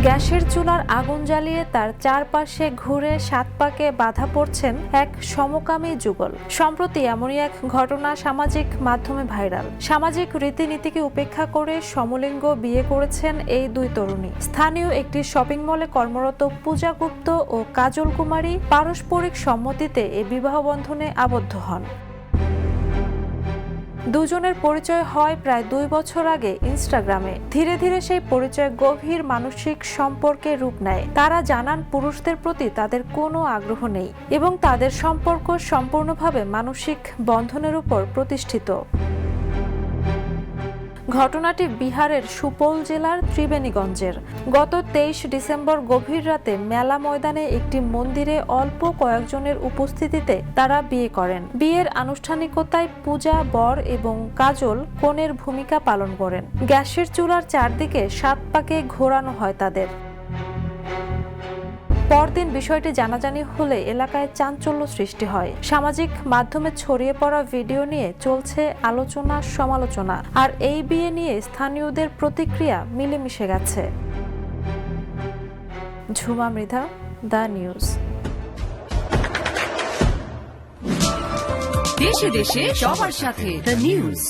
গ্যাসের চুলার আগুন জ্বালিয়ে তার চারপাশে ঘুরে 7 পাকে বাধা পড়ছেন এক সমকামী যুগল। সম্প্রতি এমনই এক ঘটনা সামাজিক মাধ্যমে ভাইরাল। সামাজিক রীতিনীতিকে উপেক্ষা করে সমলিঙ্গ বিয়ে করেছেন এই দুই তরুণী। স্থানীয় একটি শপিং মলে কর্মরত পূজা গুপ্ত ও কাজল কুমারী পারস্পরিক সম্মতিতে এই বিবাহ বন্ধনে আবদ্ধ হন। দুজনের পরিচয় হয় প্রায় 2 বছর আগে ইনস্টাগ্রামে। ধীরে ধীরে সেই পরিচয় গভীর মানসিক সম্পর্কে রূপ নেয়। তারা জানান পুরুষদের প্রতি তাদের কোনো আগ্রহ নেই এবং তাদের সম্পর্ক সম্পূর্ণভাবে মানসিক বন্ধনের উপর প্রতিষ্ঠিত। ঘটনাটি বিহারের সুপৌল জেলার ত্রিবেণীগঞ্জের। গত 23 ডিসেম্বর গভীর রাতে মেলা ময়দানে একটি মন্দিরে অল্প কয়েকজনের উপস্থিতিতে তারা বিয়ে করেন। বিয়ের আনুষ্ঠানিকতায় পূজা বর এবং কাজল কনের ভূমিকা পালন করেন। গ্যাসের চুলার চারদিকে 7 পাকে ঘোরানো হয় তাদের। পরদিন বিষয়টি জানাজানি হলে এলাকায় চাঞ্চল্য সৃষ্টি হয়। সামাজিক মাধ্যমে ছড়িয়ে পড়া ভিডিও নিয়ে চলছে আলোচনা সমালোচনা, আর এই বিয়ে নিয়ে স্থানীয়দের প্রতিক্রিয়া মিলেমিশে গেছে। Jhuma Mridha, the news. দেশে দেশে সবার সাথে দ্য নিউজ।